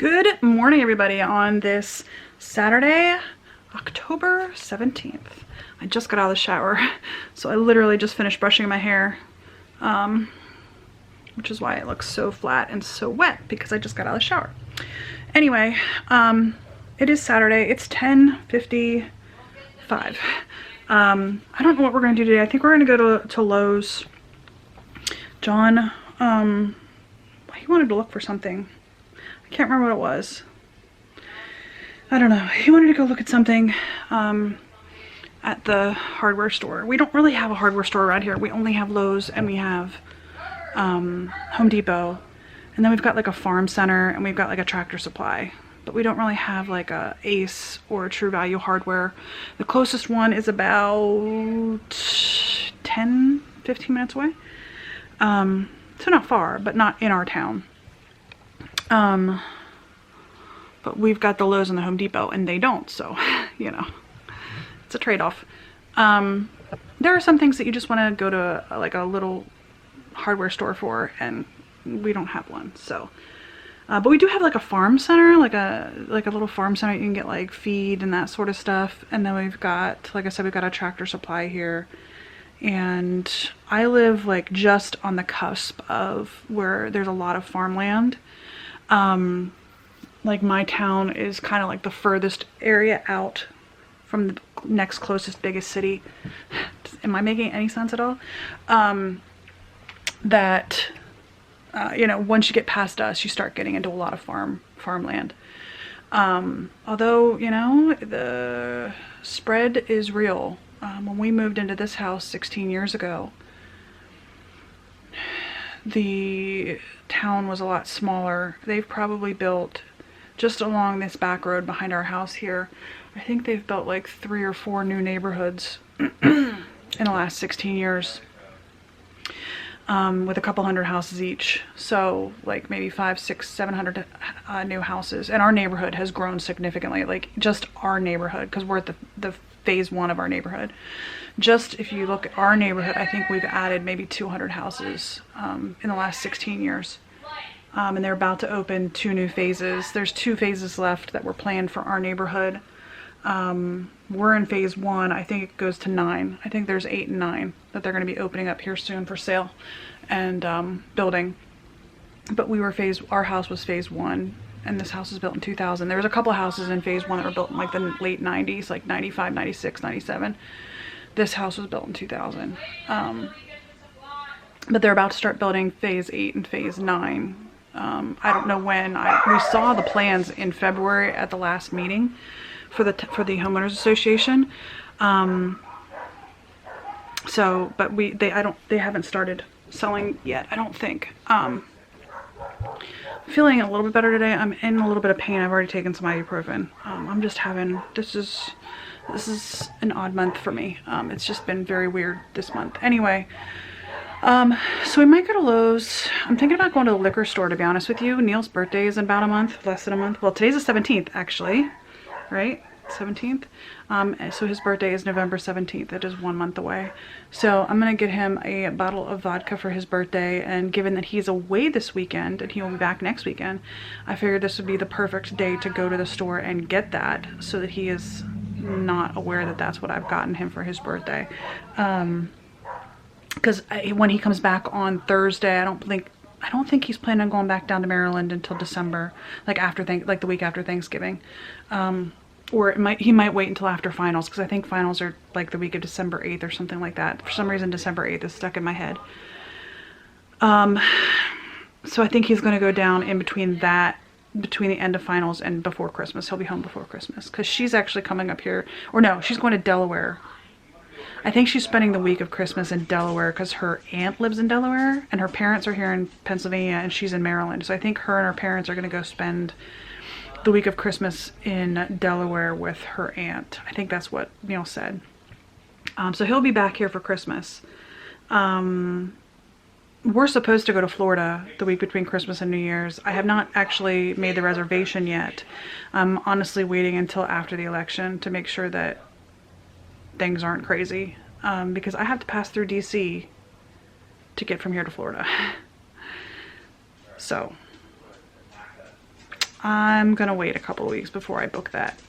Good morning, everybody, on this Saturday, October 17th. I just got out of the shower, so I literally just finished brushing my hair, which is why it looks so flat and so wet, because I just got out of the shower. Anyway, it is Saturday. It's 10:55. I don't know what we're going to do today. I think we're going to go to Lowe's. John, he wanted to look for something. I can't remember what it was. I don't know. He wanted to go look at something at the hardware store. We don't really have a hardware store around here. We only have Lowe's and we have Home Depot. And then we've got like a farm center and we've got like a Tractor Supply. But we don't really have like a Ace or a True Value Hardware. The closest one is about 10, 15 minutes away. So not far, but not in our town. But we've got the Lowe's and the Home Depot and they don't, so, you know, it's a trade-off. There are some things that you just want to go to like a little hardware store for, and we don't have one, so. But we do have like a farm center, like a little farm center. You can get like feed and that sort of stuff. And then we've got, like I said, we've got a Tractor Supply here. And I live like just on the cusp of where there's a lot of farmland. Like my town is kind of like the furthest area out from the next closest biggest city. Am I making any sense at all? You know, once you get past us, you start getting into a lot of farmland. Although, you know, the spread is real. When we moved into this house 16 years ago, the town was a lot smaller. They've probably built, just along this back road behind our house here, I think they've built like 3 or 4 new neighborhoods in the last 16 years, with a couple hundred houses each. So like maybe 500, 600, 700 new houses. And our neighborhood has grown significantly, like just our neighborhood, because we're at the phase 1 of our neighborhood. Just if you look at our neighborhood, I think we've added maybe 200 houses in the last 16 years. And they're about to open 2 new phases. There's 2 phases left that were planned for our neighborhood. We're in phase 1. I think it goes to 9. I think there's 8 and 9 that they're going to be opening up here soon for sale and building. But our house was phase 1, and this house was built in 2000. There was a couple houses in phase 1 that were built in like the late 90s, like 95, 96, 97. This house was built in 2000. But they're about to start building phase 8 and phase 9. I don't know when. We saw the plans in February at the last meeting for the homeowners association. But they haven't started selling yet, I don't think. Feeling a little bit better today. I'm in a little bit of pain. I've already taken some ibuprofen. I'm just having, this is an odd month for me. It's just been very weird this month. Anyway, so we might go to Lowe's. I'm thinking about going to the liquor store, to be honest with you. Neil's birthday is in about a month, less than a month. Well, today's the 17th, actually, right? 17th. So his birthday is November 17th. It is 1 month away. So I'm going to get him a bottle of vodka for his birthday. And given that he's away this weekend and he will be back next weekend, I figured this would be the perfect day to go to the store and get that so that he is not aware that that's what I've gotten him for his birthday. Because when he comes back on Thursday, I don't think he's planning on going back down to Maryland until December, like the week after Thanksgiving. Or he might wait until after finals, because I think finals are like the week of December 8th or something like that. For some reason, December 8th is stuck in my head. So I think he's going to go down in between the end of finals and before Christmas. He'll be home before Christmas, because she's actually coming up here. Or no, she's going to Delaware. I think she's spending the week of Christmas in Delaware because her aunt lives in Delaware and her parents are here in Pennsylvania and she's in Maryland. So I think her and her parents are going to go spend the week of Christmas in Delaware with her aunt. I think that's what Neil said. So he'll be back here for Christmas. We're supposed to go to Florida the week between Christmas and New Year's. I have not actually made the reservation yet. I'm honestly waiting until after the election to make sure that things aren't crazy, because I have to pass through DC to get from here to Florida. So I'm gonna wait a couple of weeks before I book that.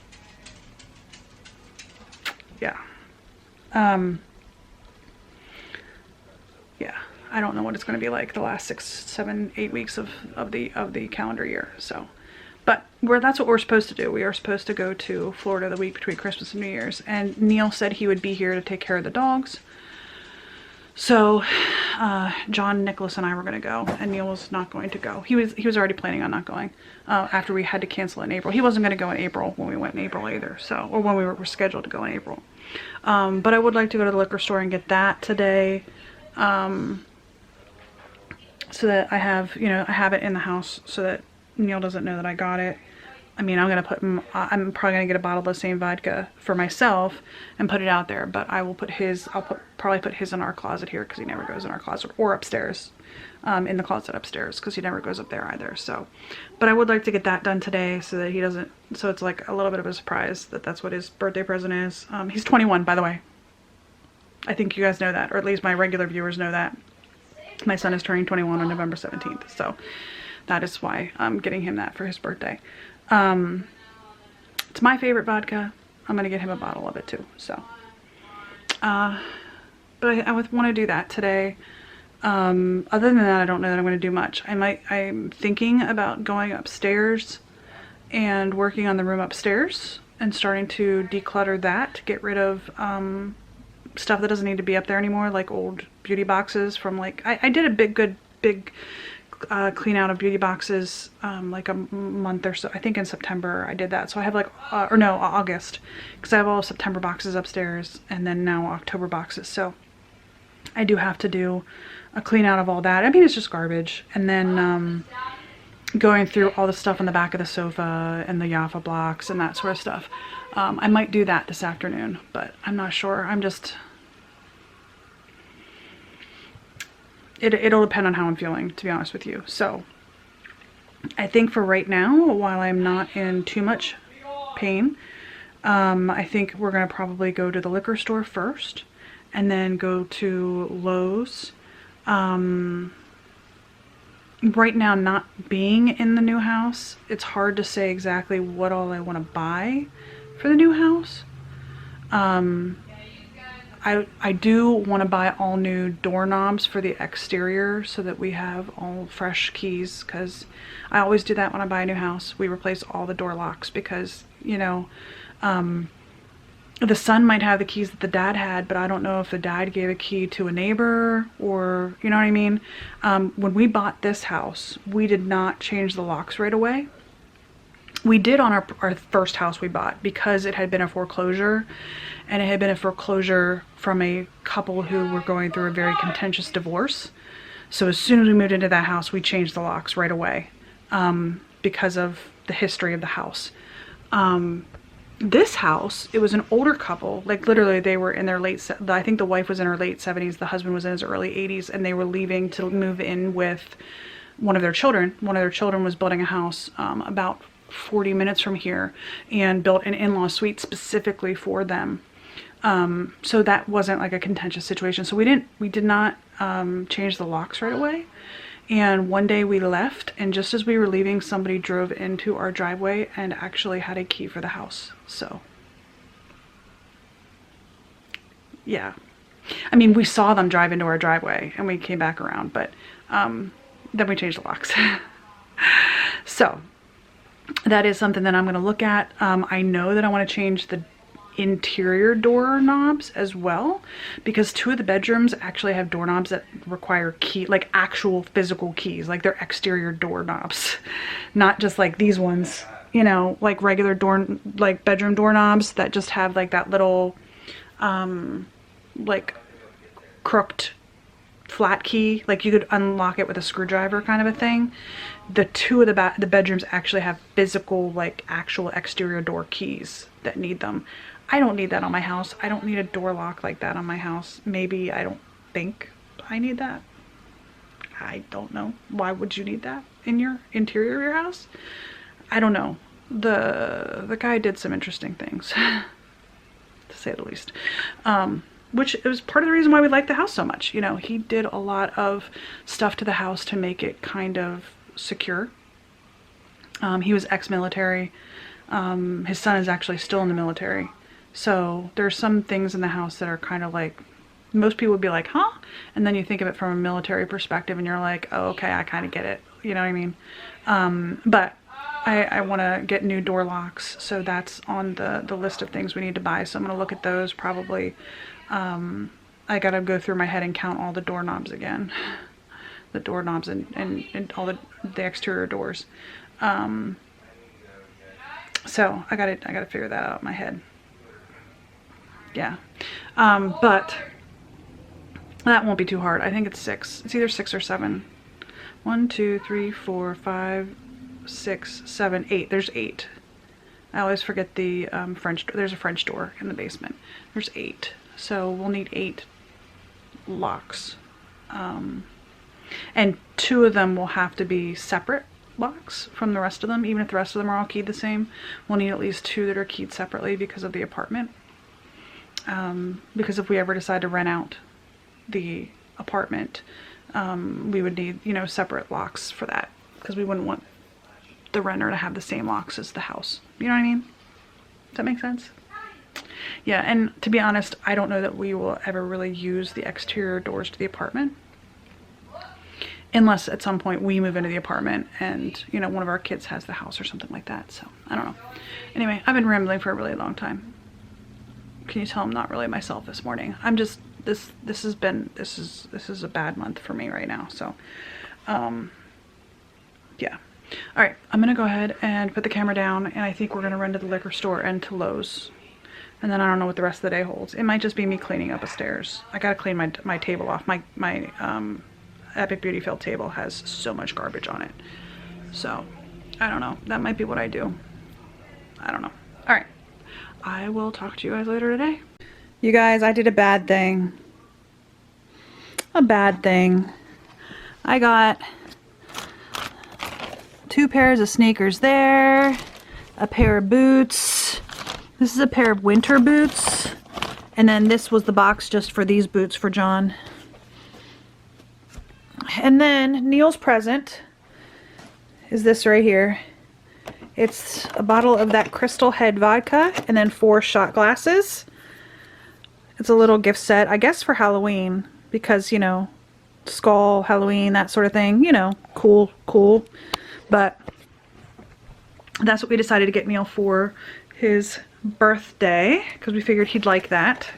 Yeah. Yeah. I don't know what it's gonna be like the last 6, 7, 8 weeks of the calendar year. So, but that's what we're supposed to do. We are supposed to go to Florida the week between Christmas and New Year's. And Neil said he would be here to take care of the dogs. So John, Nicholas, and I were going to go, and Neil was not going to go. He was already planning on not going after we had to cancel in April. He wasn't going to go in April when we went in April either, so, or when we were scheduled to go in April. But I would like to go to the liquor store and get that today, so that I have, you know, I have it in the house so that Neil doesn't know that I got it. I mean, I'm probably gonna get a bottle of the same vodka for myself and put it out there, but I will put his, probably put his in our closet here because he never goes in our closet, or upstairs, in the closet upstairs because he never goes up there either. So, but I would like to get that done today so that he doesn't, so it's like a little bit of a surprise that that's what his birthday present is. He's 21, by the way. I think you guys know that, or at least my regular viewers know that. My son is turning 21 on November 17th, so that is why I'm getting him that for his birthday. It's my favorite vodka. I'm gonna get him a bottle of it too. So, but I would want to do that today. Other than that, I don't know that I'm going to do much. I'm thinking about going upstairs and working on the room upstairs and starting to declutter that, to get rid of stuff that doesn't need to be up there anymore, like old beauty boxes from like, I did a big clean out of beauty boxes like a month or so. I think in September I did that. So I have like, or no, August, because I have all of September boxes upstairs and then now October boxes. So I do have to do a clean out of all that. I mean, it's just garbage. And then going through all the stuff on the back of the sofa and the Jaffa blocks and that sort of stuff. I might do that this afternoon, but I'm not sure. I'm just... It'll depend on how I'm feeling, to be honest with you. So I think for right now, while I'm not in too much pain, I think we're going to probably go to the liquor store first and then go to Lowe's. Right now, not being in the new house, it's hard to say exactly what all I want to buy for the new house. I do want to buy all new doorknobs for the exterior so that we have all fresh keys, because I always do that when I buy a new house. We replace all the door locks because, you know, the son might have the keys that the dad had, but I don't know if the dad gave a key to a neighbor or, you know what I mean? When we bought this house, we did not change the locks right away. We did on our first house we bought because it had been a foreclosure, and it had been a foreclosure from a couple who were going through a very contentious divorce. So as soon as we moved into that house, we changed the locks right away because of the history of the house. This house, it was an older couple, like literally they were in their I think the wife was in her late 70s, the husband was in his early 80s, and they were leaving to move in with one of their children. One of their children was building a house about 40 minutes from here and built an in-law suite specifically for them. So that wasn't like a contentious situation. So we did not change the locks right away. And one day we left, and just as we were leaving, somebody drove into our driveway and actually had a key for the house. So yeah, I mean, we saw them drive into our driveway and we came back around, but then we changed the locks. So that is something that I'm going to look at. I know that I want to change the interior door knobs as well, because 2 of the bedrooms actually have doorknobs that require key, like actual physical keys, like they're exterior doorknobs, not just like these ones, you know, like regular like bedroom doorknobs that just have like that little like crooked flat key, like you could unlock it with a screwdriver kind of a thing. The 2 of the bedrooms actually have physical, like actual exterior door keys that need them. I don't need that on my house. I don't need a door lock like that on my house. Maybe, I don't think I need that. I don't know. Why would you need that in your interior of your house? I don't know. The guy did some interesting things, to say the least. Which was part of the reason why we liked the house so much. You know, he did a lot of stuff to the house to make it kind of secure. He was ex-military. His son is actually still in the military. So there's some things in the house that are kind of like, most people would be like, huh? And then you think of it from a military perspective and you're like, oh, okay, I kind of get it. You know what I mean? But I want to get new door locks. So that's on the list of things we need to buy. So I'm going to look at those probably. I got to go through my head and count all the doorknobs again. The doorknobs and all the exterior doors. So I gotta figure that out in my head. Yeah. But that won't be too hard. I think it's 6. It's either 6 or 7. 1, 2, 3, 4, 5, 6, 7, 8. There's 8. I always forget the French door. There's a French door in the basement. There's 8. So we'll need 8 locks. And 2 of them will have to be separate locks from the rest of them. Even if the rest of them are all keyed the same, we'll need at least 2 that are keyed separately because of the apartment. Because if we ever decide to rent out the apartment, we would need, you know, separate locks for that, because we wouldn't want the renter to have the same locks as the house. You know what I mean? Does that make sense? Yeah, and to be honest, I don't know that we will ever really use the exterior doors to the apartment. Unless at some point we move into the apartment and, you know, one of our kids has the house or something like that. So, I don't know. Anyway, I've been rambling for a really long time. Can you tell I'm not really myself this morning? I'm just, this is a bad month for me right now. So, yeah. All right, I'm going to go ahead and put the camera down, and I think we're going to run to the liquor store and to Lowe's. And then I don't know what the rest of the day holds. It might just be me cleaning up upstairs. I got to clean my table off. My Epic Beauty Fill table has so much garbage on it. So, I don't know. That might be what I do. I don't know. All right. I will talk to you guys later today. You guys, I did a bad thing. A bad thing. I got 2 pairs of sneakers there, a pair of boots. This is a pair of winter boots. And then this was the box just for these boots for John. And then Neil's present is this right here. It's a bottle of that Crystal Head vodka and then 4 shot glasses. It's a little gift set, I guess for Halloween, because, you know, skull, Halloween, that sort of thing, you know, cool. But that's what we decided to get Neil for his birthday, because we figured he'd like that.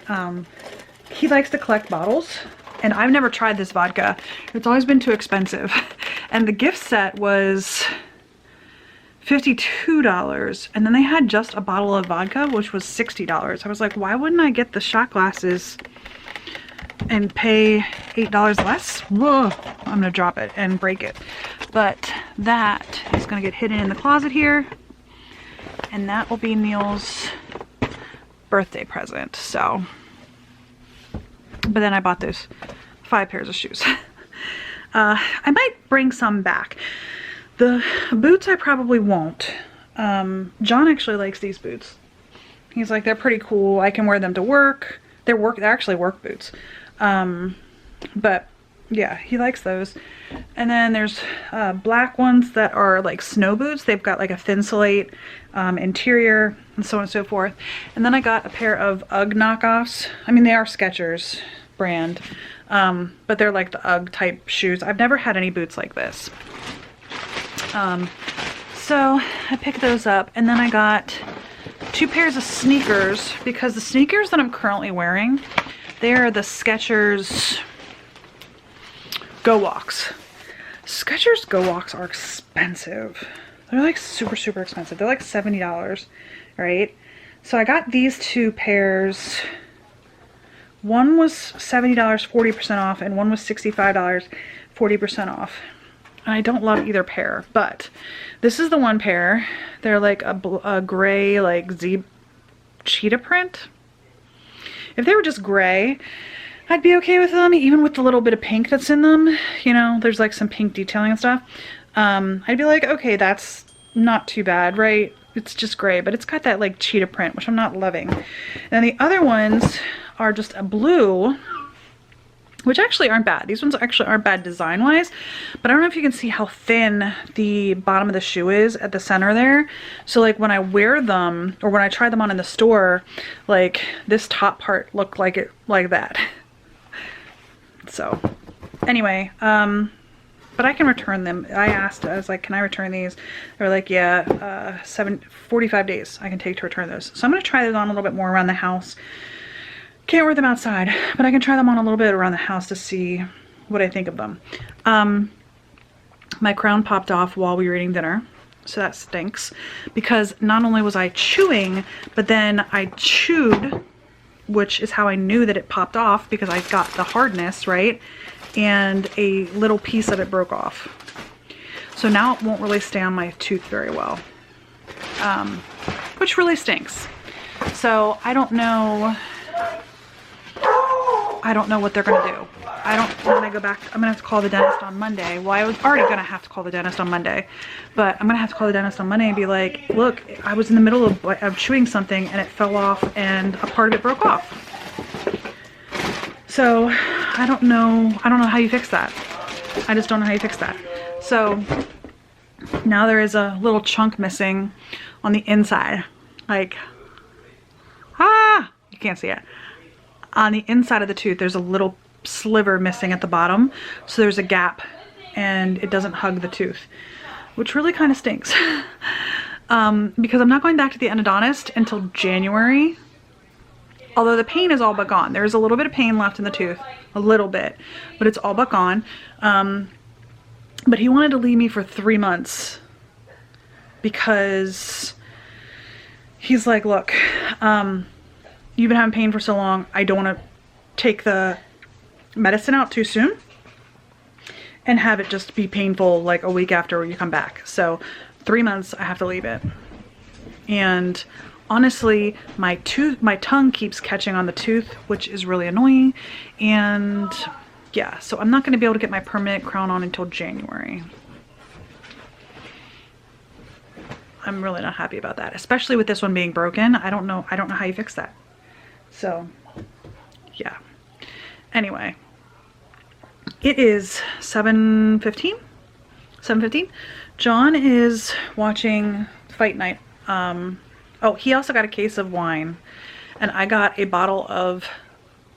He likes to collect bottles. And I've never tried this vodka. It's always been too expensive. And the gift set was $52. And then they had just a bottle of vodka, which was $60. I was like, why wouldn't I get the shot glasses and pay $8 less? Whoa, I'm gonna drop it and break it. But that is gonna get hidden in the closet here. And that will be Neil's birthday present, so. But then I bought those 5 pairs of shoes. I might bring some back. The boots I probably won't. John actually likes these boots. He's like, they're pretty cool. I can wear them to work. They're actually work boots. But yeah, he likes those. And then there's black ones that are like snow boots. They've got like a Thinsulate interior and so on and so forth. And then I got a pair of UGG knockoffs. I mean, they are Skechers brand, but they're like the UGG type shoes. I've never had any boots like this. So I picked those up, and then I got 2 pairs of sneakers, because the sneakers that I'm currently wearing, they're the Skechers Go Walks. Skechers Go Walks are expensive. They're like super expensive. They're like $70, right? So I got these 2 pairs. One was $70, 40% off, and one was $65, 40% off. And I don't love either pair, but this is the one pair. They're like a gray, like cheetah print. If they were just gray, I'd be okay with them, even with the little bit of pink that's in them. You know, there's like some pink detailing and stuff. I'd be like, okay, that's not too bad, right? It's just gray, but it's got that like cheetah print, which I'm not loving. And the other ones are just a blue, which actually aren't bad. These ones actually aren't bad design-wise, but I don't know if you can see how thin the bottom of the shoe is at the center there. So like when I wear them, or when I try them on in the store, like this top part looked like it, like that. So anyway, but I can return them. I asked, I was like, can I return these? They were like, yeah, 45 days I can take to return those. So I'm gonna try those on a little bit more around the house. Can't wear them outside, but I can try them on a little bit around the house to see what I think of them. My crown popped off while we were eating dinner, so that stinks. Because not only was I chewing, but then I chewed, which is how I knew that it popped off, because I got the hardness, right? And a little piece of it broke off. So now it won't really stay on my tooth very well, which really stinks. So I don't know what they're gonna do. When I go back, I'm gonna have to call the dentist on Monday. Well, I was already gonna have to call the dentist on Monday, but I'm gonna have to call the dentist on Monday and be like, look, I was in the middle of chewing something and it fell off and a part of it broke off. So I don't know how you fix that. I just don't know how you fix that. So now there is a little chunk missing on the inside. Like, you can't see it. On the inside of the tooth, there's a little sliver missing at the bottom. So there's a gap and it doesn't hug the tooth, which really kind of stinks. Because I'm not going back to the endodontist until January. Although the pain is all but gone. There's a little bit of pain left in the tooth, a little bit, but it's all but gone. But he wanted to leave me for 3 months because he's like, look, you've been having pain for so long, I don't want to take the medicine out too soon and have it just be painful like a week after you come back. So 3 months, I have to leave it. And honestly, my tongue keeps catching on the tooth, which is really annoying. And yeah, so I'm not going to be able to get my permanent crown on until January. I'm really not happy about that, especially with this one being broken. I don't know how you fix that. So yeah. Anyway, it is 7:15. John is watching Fight Night. Oh, he also got a case of wine, and I got a bottle of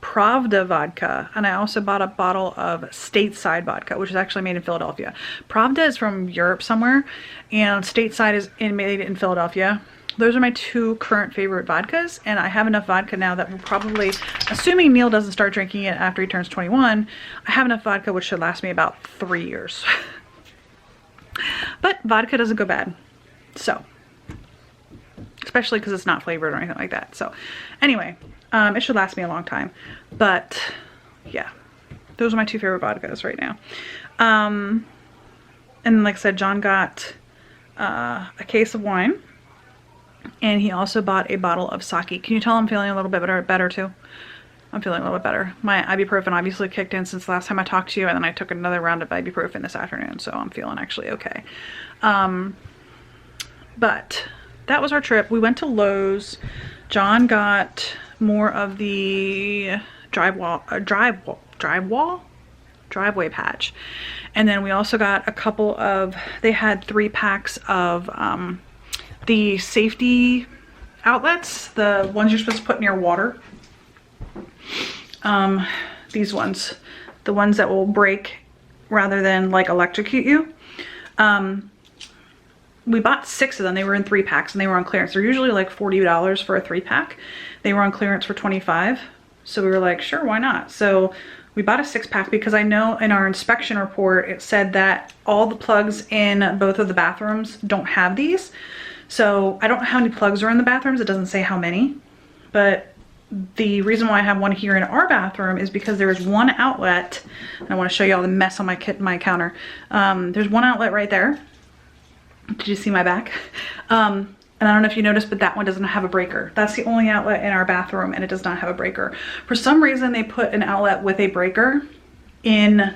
Pravda vodka, and I also bought a bottle of Stateside vodka, which is actually made in Philadelphia. Pravda is from Europe somewhere, and Stateside is made in Philadelphia. Those are my two current favorite vodkas, and I have enough vodka now that will probably, assuming Neil doesn't start drinking it after he turns 21, I have enough vodka which should last me about 3 years. But vodka doesn't go bad, so, especially because it's not flavored or anything like that. So anyway, it should last me a long time. But yeah, those are my two favorite vodkas right now. And like I said, John got a case of wine. And he also bought a bottle of sake. Can you tell I'm feeling a little bit better too? I'm feeling a little bit better. My ibuprofen obviously kicked in since the last time I talked to you, and then I took another round of ibuprofen this afternoon, so I'm feeling actually okay. But that was our trip. We went to Lowe's. John got more of the driveway patch. And then we also got a couple of, they had 3 packs of the safety outlets, the ones you're supposed to put near water. These ones, the ones that will break rather than like electrocute you. We bought 6 of them. They were in 3 packs and they were on clearance. They're usually like $40 for a 3-pack. They were on clearance for $25. So we were like, sure, why not? So we bought a 6-pack because I know in our inspection report, it said that all the plugs in both of the bathrooms don't have these. So I don't know how many plugs are in the bathrooms. It doesn't say how many, but the reason why I have one here in our bathroom is because there is one outlet, and I want to show you all the mess on my counter. There's one outlet right there. Did you see my back? And I don't know if you noticed, but that one doesn't have a breaker. That's the only outlet in our bathroom, and it does not have a breaker. For some reason, they put an outlet with a breaker in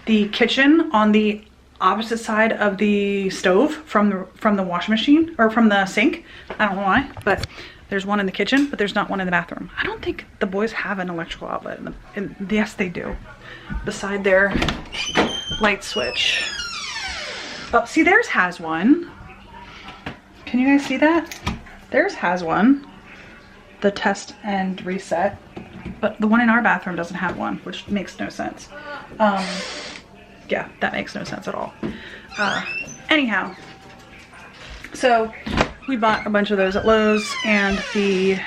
the kitchen on the opposite side of the stove from the washing machine, or from the sink. I don't know why, but There's one in the kitchen, but there's not one in the bathroom. I don't think the boys have an electrical outlet yes, they do. Beside their light switch. Oh, see, theirs has one. Can you guys see that? Theirs has one. The test and reset. But the one in our bathroom doesn't have one, which makes no sense. Yeah, that makes no sense at all. Anyhow, so we bought a bunch of those at Lowe's and the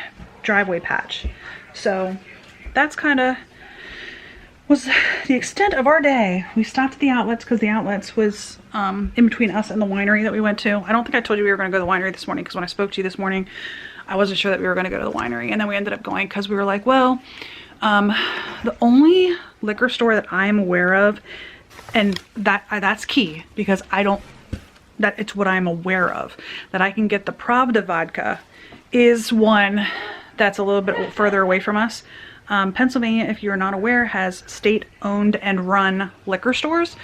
driveway patch. So that's kind of was the extent of our day. We stopped at the outlets because the outlets was in between us and the winery that we went to. I don't think I told you we were going to go to the winery this morning because when I spoke to you this morning, I wasn't sure that we were going to go to the winery. And then we ended up going because we were like, well, the only liquor store that I'm aware of, and that's key because it's what I'm aware of, that I can get the Pravda vodka, is one that's a little bit further away from us. Pennsylvania, if you're not aware, has state-owned and run liquor stores.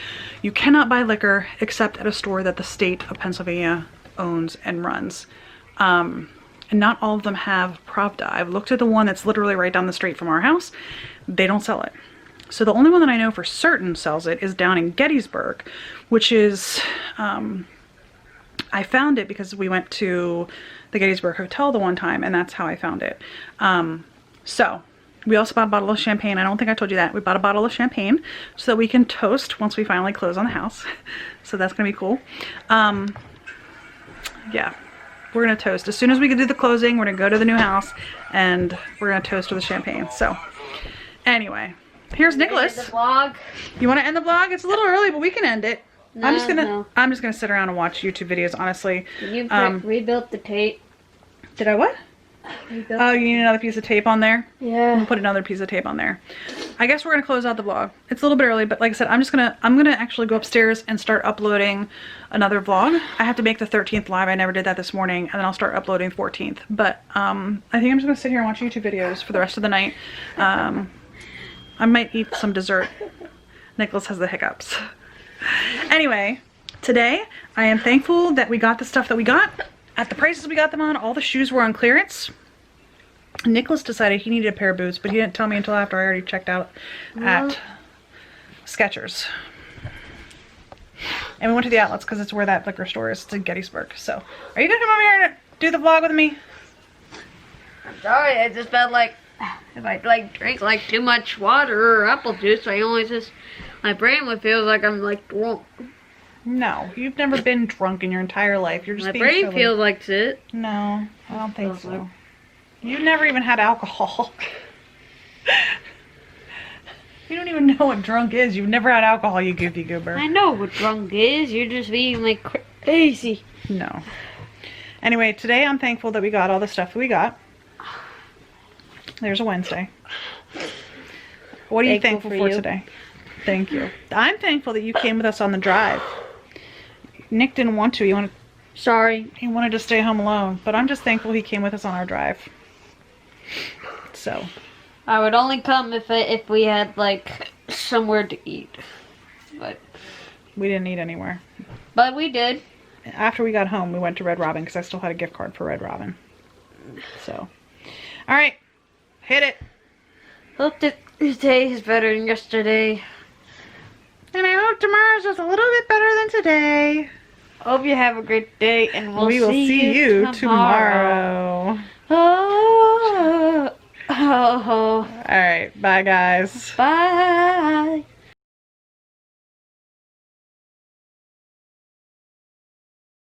You cannot buy liquor except at a store that the state of Pennsylvania owns and runs. And not all of them have Pravda. I've looked at the one that's literally right down the street from our house. They don't sell it. So the only one that I know for certain sells it is down in Gettysburg, which is, I found it because we went to the Gettysburg Hotel the one time, and that's how I found it. So we also bought a bottle of champagne. I don't think I told you that. We bought a bottle of champagne so that we can toast once we finally close on the house. So that's gonna be cool. Yeah, we're gonna toast. As soon as we can do the closing, we're gonna go to the new house and we're gonna toast with the champagne. So anyway, here's Nicholas. The vlog. You wanna end the vlog? It's a little early, but we can end it. No, I'm just gonna sit around and watch YouTube videos, honestly. You rebuilt the tape. Did I what? Oh, you need another piece of tape on there? Yeah. We'll put another piece of tape on there. I guess we're gonna close out the vlog. It's a little bit early, but like I said, I'm gonna actually go upstairs and start uploading another vlog. I have to make the 13th live. I never did that this morning, and then I'll start uploading the 14th. But I think I'm just gonna sit here and watch YouTube videos for the rest of the night. I might eat some dessert. Nicholas has the hiccups. Anyway, today I am thankful that we got the stuff that we got at the prices we got them on. All the shoes were on clearance. Nicholas decided he needed a pair of boots, but he didn't tell me until after I already checked out at Skechers. And we went to the outlets because it's where that liquor store is. It's in Gettysburg. So, are you gonna come over here and do the vlog with me? I'm sorry, I just felt like if I drink too much water or apple juice, my brain would feel like I'm drunk. No, you've never been drunk in your entire life. You're just My being brain silly. feels like it. No, I don't think so. You've never even had alcohol. You don't even know what drunk is. You've never had alcohol, you goofy goober. I know what drunk is. You're just being crazy. No. Anyway, today I'm thankful that we got all the stuff that we got. There's a Wednesday. What are you thankful for today? Thank you. I'm thankful that you came with us on the drive. Nick didn't want to. Sorry. He wanted to stay home alone. But I'm just thankful he came with us on our drive. So. I would only come if we had somewhere to eat. But we didn't eat anywhere. But we did. After we got home, we went to Red Robin because I still had a gift card for Red Robin. So. Alright. Hit it. Hope that today is better than yesterday. And I hope tomorrow's just a little bit better than today. Hope you have a great day, and we will see you tomorrow. Oh. Alright, bye guys. Bye.